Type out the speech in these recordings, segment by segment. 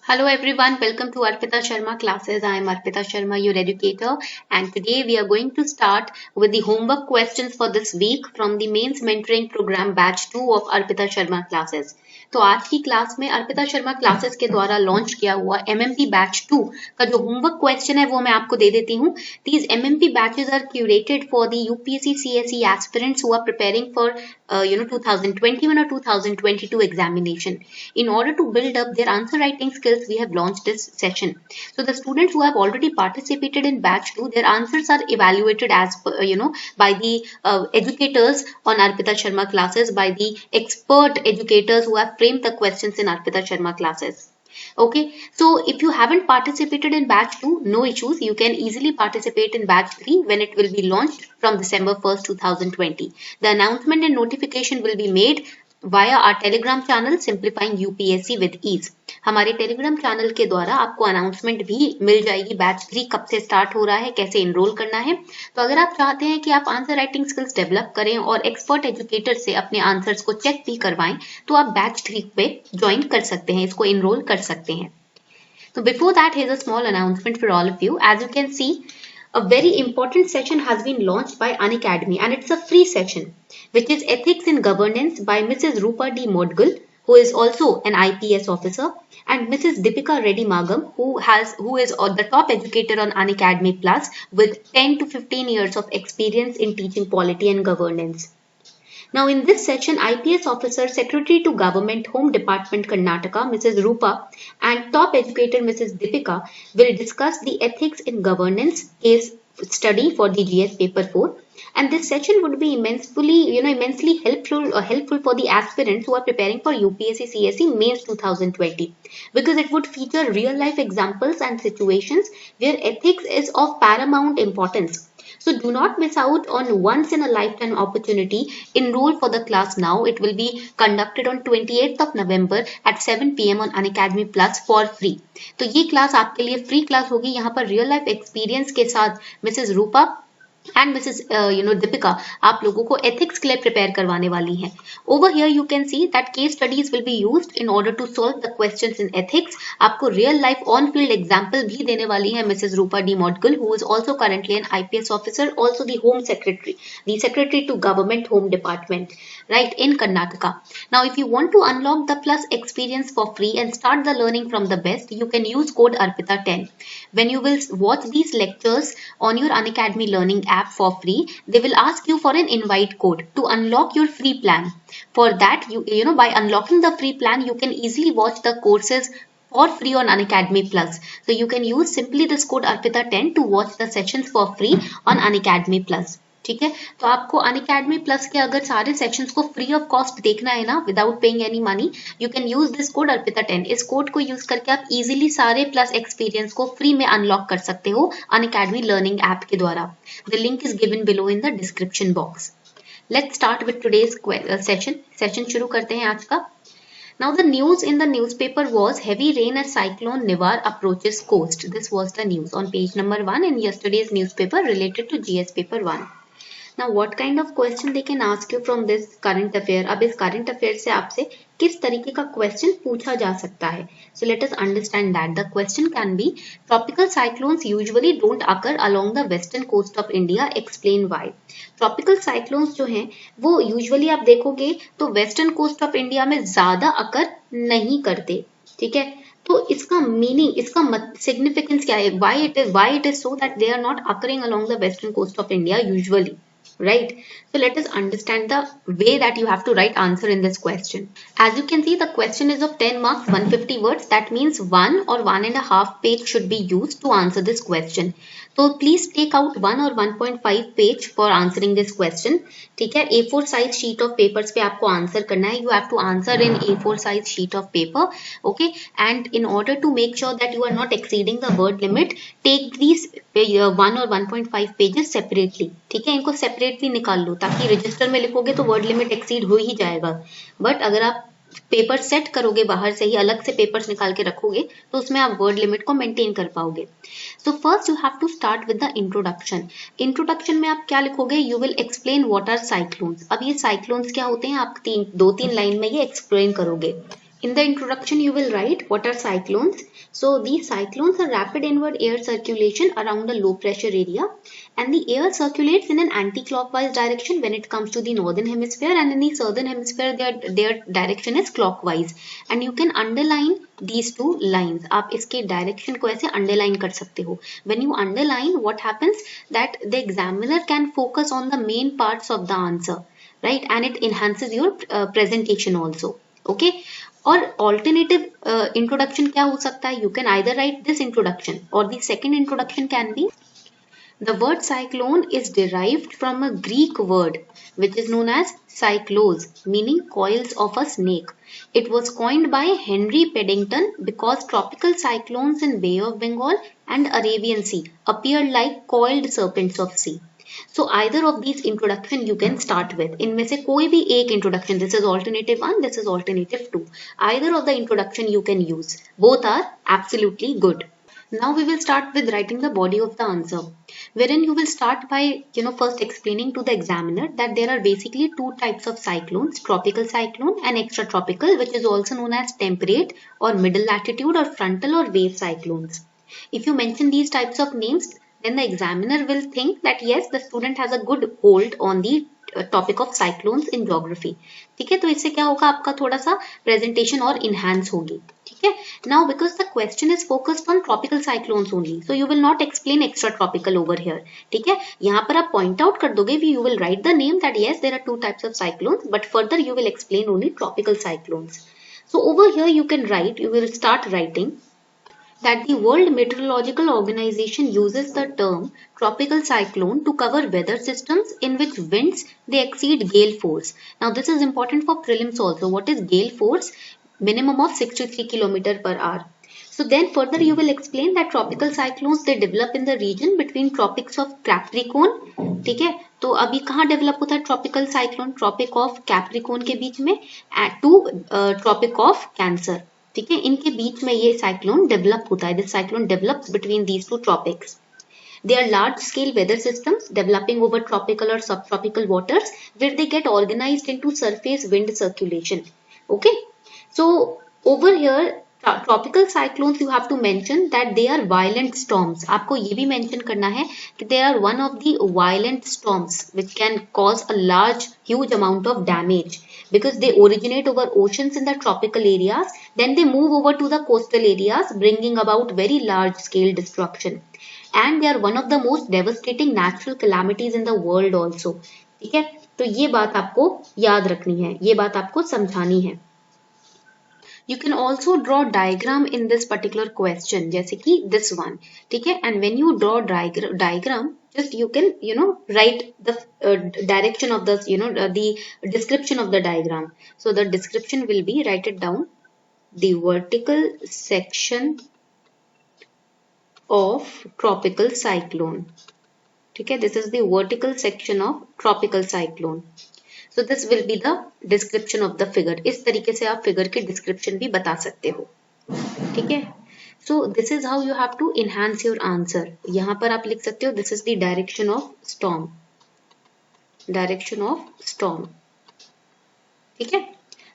Hello everyone, welcome to Arpita Sharma classes. I am Arpita Sharma, your educator, and today we are going to start with the homework questions for this week from the Mains Mentoring Program Batch 2 of Arpita Sharma classes. तो आज की class में Arpita Sharma classes के द्वारा launch किया हुआ MMP batch 2 का जो होमवर्क क्वेश्चन है वो मैं आपको दे देती हूँ. These MMP batches are curated for the UPSC CSE aspirants who are preparing for 2021 or 2022 examination. In order to build up their answer writing skills, we have launched this session. So the students who have already participated in batch 2, their answers are evaluated as by the educators on Arpita Sharma classes, by the expert educators who have framed the questions in Arpita Sharma classes. Okay, so if you haven't participated in batch 2, no issues. You can easily participate in batch 3 when it will be launched from December 1st, 2020. The announcement and notification will be made via our Telegram channel Simplifying UPSC with Ease. हमारे Telegram channel के द्वारा आपको announcement भी मिल जाएगी batch 3 कब से start हो रहा है, कैसे एनरोल करना है. तो अगर आप चाहते हैं कि आप आंसर राइटिंग स्किल्स डेवलप करें और एक्सपर्ट एजुकेटर से अपने आंसर्स को चेक भी करवाएं तो आप बैच 3 पे ज्वाइन कर सकते हैं, इसको एनरोल कर सकते हैं. So before that, here's a small announcement for all of you. As you can see, a very important session has been launched by Unacademy, and it's a free session, which is Ethics in Governance by Mrs. Rupa D. Modgul, who is also an IPS officer, and Mrs. Deepika Reddy Magam, who is the top educator on Unacademy Plus with 10 to 15 years of experience in teaching polity and governance. Now in this session, IPS officer, Secretary to Government, Home Department, Karnataka, Mrs. Rupa, and top educator Mrs. Deepika will discuss the ethics in governance case study for the GS paper 4, and this session would be immensely helpful for the aspirants who are preparing for UPSC CSE Mains 2020, because it would feature real life examples and situations where ethics is of paramount importance. So do not miss out on once in a lifetime opportunity. Enroll for the class now. It will be conducted on 28th of November at 7 PM on Unacademy Plus for free. तो ये class आपके लिए free class होगी. यहाँ पर real life experience के साथ Mrs Rupa and Mrs. Deepika आप लोगों को ethics के लिए prepare करवाने वाली हैं. Over here you can see that case studies will be used in order to solve the questions in ethics. आपको real life on field example भी देने वाली है Mrs. Rupa D. Modgul, who is also currently an IPS officer, also the Home Secretary, the Secretary to Government Home Department, right, in Karnataka. Now if you want to unlock the plus experience for free and start the learning from the best, you can use code ARPITA10. When you will watch these lectures on your Unacademy learning app for free, they will ask you for an invite code to unlock your free plan. For that, by unlocking the free plan, you can easily watch the courses for free on Unacademy Plus. So you can use simply this code ARPITA10 to watch the sessions for free on Unacademy Plus. ठीक है, तो आपको Unacademy Plus के अगर सारे sections को free of cost देखना है ना, without paying any money, you can use this code ARPITA10. इस कोड को यूज करके आप इजीली सारे प्लस एक्सपीरियंस को फ्री में अनलॉक कर सकते हो Unacademy लर्निंग ऐप के द्वारा. The link is given below in the description box. Let's start with today's session शुरू करते हैं आज का. Now the news in the newspaper was heavy rain as cyclone Nivar approaches coast. This was the news on page number 1 in yesterday's newspaper related to GS paper 1. Now what kind of question they can ask you from this current affair? अब इस current affair से आपसे किस तरीके का question पूछा जा सकता है? So let us understand that. The question can be, tropical cyclones usually don't occur along the western coast of India. Explain why. Tropical cyclones जो हैं वो usually आप देखोगे तो western coast of India में ज़्यादा occur नहीं करते. ठीक है, तो इसका मीनिंग, इसका सिग्निफिकेंस क्या है? Why it is so that they are not occurring along the western coast of India usually, right? So let us understand the way that you have to write answer in this question. As you can see, the question is of 10 marks, 150 words. That means 1 or 1.5 page should be used to answer this question. So please take out 1 or 1.5 page for answering this question. ठीक है, A4 size sheet of papers पे आपको answer करना है. You have to answer in A4 size sheet of paper. Okay, and in order to make sure that you are not exceeding the word limit, take these 1 or 1.5 pages separately. ठीक है, इनको separately निकाल लो ताकि register में लिखोगे तो word limit exceed हो ही जाएगा. बट अगर आप पेपर सेट करोगे, बाहर से ही अलग से पेपर्स निकाल के रखोगे, तो उसमें आप वर्ड लिमिट को मेंटेन कर पाओगे. So first you have to start with the introduction. Introduction में आप क्या लिखोगे? You will explain what are cyclones. अब ये साइक्लोन्स क्या होते हैं, आप 2-3 लाइन में ये एक्सप्लेन करोगे. In the introduction, you will write what are cyclones. So these cyclones are rapid inward air circulation around a low pressure area, and the air circulates in an anti-clockwise direction when it comes to the northern hemisphere, and in the southern hemisphere their direction is clockwise. And you can underline these two lines. आप इसके direction को ऐसे underline कर सकते हो. When you underline, what happens that the examiner can focus on the main parts of the answer, right? And it enhances your presentation also. Okay. और alternative introduction क्या हो सकता है? You can either write this introduction, or the second introduction can be, the word cyclone is derived from a Greek word which is known as cyclos, meaning coils of a snake. It was coined by Henry Peddington because tropical cyclones in Bay of Bengal and Arabian Sea appeared like coiled serpents of sea. So either of these introduction you can start with. इनमें से कोई भी एक introduction, this is alternative 1, this is alternative 2. Either of the introduction you can use. Both are absolutely good. Now we will start with writing the body of the answer, wherein you will start by first explaining to the examiner that there are basically two types of cyclones, tropical cyclone and extratropical, which is also known as temperate or middle latitude or frontal or wave cyclones. If you mention these types of names, then the examiner will think that yes, the student has a good hold on the topic of cyclones in geography. ठीक है, तो इससे क्या होगा, आपका थोड़ा सा presentation और enhance होगी. ठीक है. Now because the question is focused on tropical cyclones only, so you will not explain extratropical over here. ठीक है, यहाँ पर आप point out कर दोगे, you will write the name that yes, there are two types of cyclones, but further you will explain only tropical cyclones. So over here you can write, you will start writing that the World Meteorological Organization uses the term tropical cyclone to cover weather systems in which winds they exceed gale force. Now this is important for prelims also. What is gale force? Minimum of 63 km per hour. So then further you will explain that tropical cyclones they develop in the region between tropics of Capricorn. ठीक है, तो अभी कहाँ develop होता है tropical cyclone? Tropic of Capricorn के बीच में टू ट्रॉपिक ऑफ कैंसर. ठीक है, इनके बीच में ये साइक्लोन डेवलप होता है. This cyclone develops between these two tropics. They are large scale weather systems developing over tropical or subtropical waters where they get organized into surface wind circulation. Okay, so over here tropical cyclones you have to mention that they are violent storms. आपको ये भी mention करना है कि they are one of the violent storms which can cause a huge amount of damage because they originate over oceans in the tropical areas, then they move over to the coastal areas bringing about very large scale destruction, and they are one of the most devastating natural calamities in the world also. ठीक है, तो ये बात आपको याद रखनी है, ये बात आपको समझानी है. You can also draw diagram in this particular question, जैसे कि this one. ठीक है, and when you draw diagram, just you can write the direction of this, the description of the diagram. So the description will be, write it down, the vertical section of tropical cyclone. ठीक है, this is the vertical section of tropical cyclone. So this will be the description of the figure. इस तरीके से आप figure की description भी बता सकते हो. ठीक है, so this is how you have to enhance your answer. यहाँ पर आप लिख सकते हो this is the direction of storm. Direction of storm. ठीक है,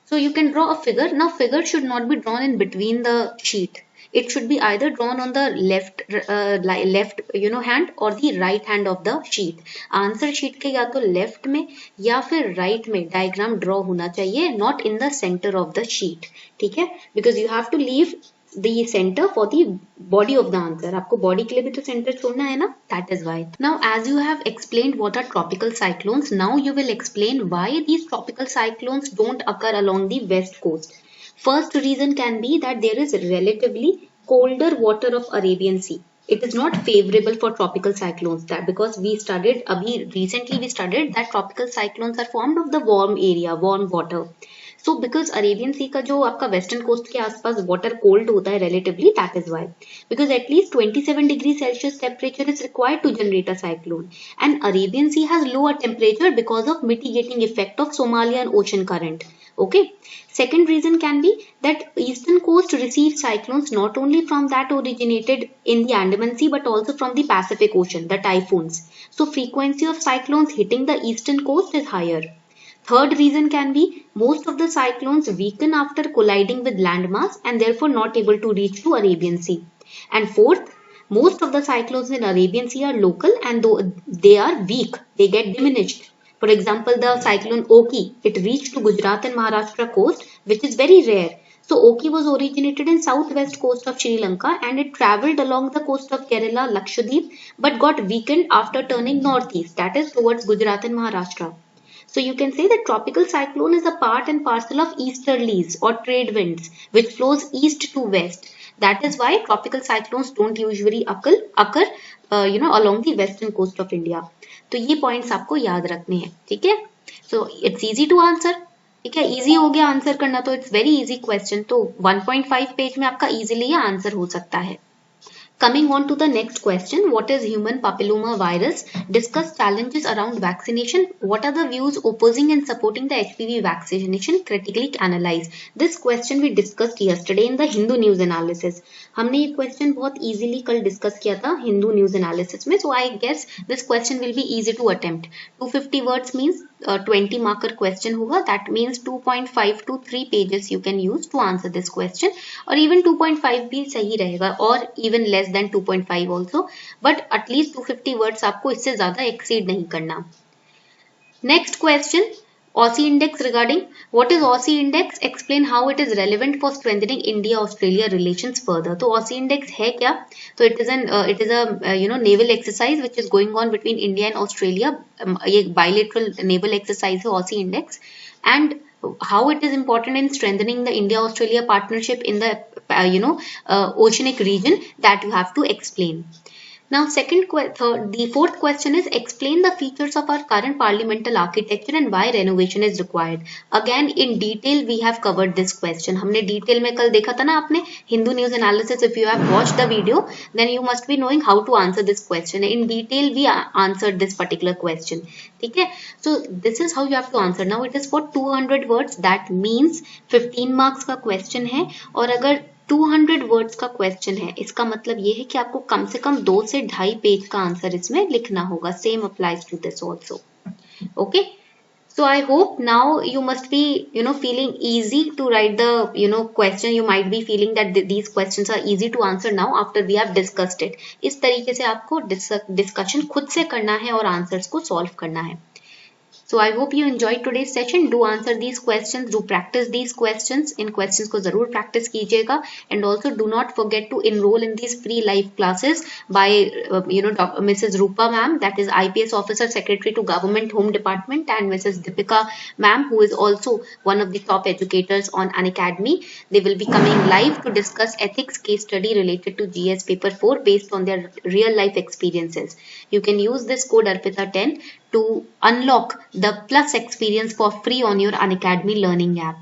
so you can draw a figure. Now figure should not be drawn in between the sheet. It should be either drawn on the left hand or the right hand of the sheet. Answer sheet के या तो left में या फिर right में diagram draw होना चाहिए, not in the center of the sheet. ठीक है, because you have to leave the center for the body of the answer. आपको body के लिए भी तो center छोड़ना है ना, that is why. Now as you have explained what are tropical cyclones, now you will explain why these tropical cyclones don't occur along the west coast. First reason can be that there is relatively colder water of Arabian Sea. It is not favorable for tropical cyclones, that because we studied recently we studied that tropical cyclones are formed of the warm area, warm water. So because Arabian Sea का जो आपका western coast के आसपास water cold होता है relatively, that is why. Because at least 27 degrees Celsius temperature is required to generate a cyclone, and Arabian Sea has lower temperature because of mitigating effect of Somalian ocean current. Okay. Second reason can be that eastern coast receives cyclones not only from that originated in the Andaman Sea but also from the Pacific Ocean, the typhoons. So frequency of cyclones hitting the eastern coast is higher. Third reason can be most of the cyclones weaken after colliding with landmass and therefore not able to reach to Arabian Sea. And fourth, most of the cyclones in Arabian Sea are local and though they are weak, they get diminished. For example, the cyclone Oki, it reached to Gujarat and Maharashtra coast, which is very rare. So Oki was originated in southwest coast of Sri Lanka and it travelled along the coast of Kerala, Lakshadweep, but got weakened after turning northeast, that is towards Gujarat and Maharashtra. So you can say that tropical cyclone is a part and parcel of easterlies or trade winds which flows east to west. That is why tropical cyclones don't usually occur along the western coast of India. तो ये points आपको याद रखने हैं, ठीक है. So it's easy to answer, ठीक है, इजी हो गया आंसर करना, तो इट्स वेरी इजी क्वेश्चन. तो 1.5 पेज में आपका इजीली आंसर हो सकता है. Coming on to the next question, what is human papilloma virus? Discuss challenges around vaccination. What are the views opposing and supporting the HPV vaccination? Critically analyze. This question we discussed yesterday in the Hindu news analysis. हमने ये question बहुत easily कल discuss किया था Hindu news analysis में. So I guess this question will be easy to attempt. 250 words means 20 marker question होगा. That means 2.5 to 3 pages you can use to answer this question. और even 2.5 भी सही रहेगा, और even less than 2.5 also, but at least 250 words आपको इससे ज्यादा exceed नहीं करना. Next question, Aussie Index regarding what is Aussie Index? Explain how it is relevant for strengthening India-Australia relations further. तो Aussie Index है क्या? तो it is a naval exercise which is going on between India and Australia. ये bilateral naval exercise है Aussie Index, and how it is important in strengthening the India-Australia partnership in the oceanic region, that you have to explain. Now, the fourth question is explain the features of our current parliamentary architecture and why renovation is required. Again, in detail we have covered this question. हमने detail में कल देखा था ना आपने Hindu news analysis. If you have watched the video, then you must be knowing how to answer this question. In detail we answered this particular question. ठीक है? So this is how you have to answer. Now it is for 200 words. That means 15 marks का question है, और अगर 200 words का question है, इसका मतलब ये है कि आपको कम से कम 2 से 2.5 पेज का आंसर इसमें लिखना होगा. Same applies to this also. Okay, so I hope now you must be feeling easy to write the question. You might be feeling that these questions are easy to answer now after we have discussed it. इस तरीके से आपको discussion खुद से करना है और answers को सॉल्व करना है. So I hope you enjoyed today's session. Do answer these questions. Do practice these questions. In questions को जरूर practice कीजिएगा. And also do not forget to enroll in these free live classes by Mrs. Rupa ma'am, that is IPS Officer Secretary to Government Home Department, and Mrs. Deepika ma'am, who is also one of the top educators on Unacademy. They will be coming live to discuss ethics case study related to GS paper 4 based on their real life experiences. You can use this code ARPITA10 to unlock the plus experience for free on your Unacademy learning app.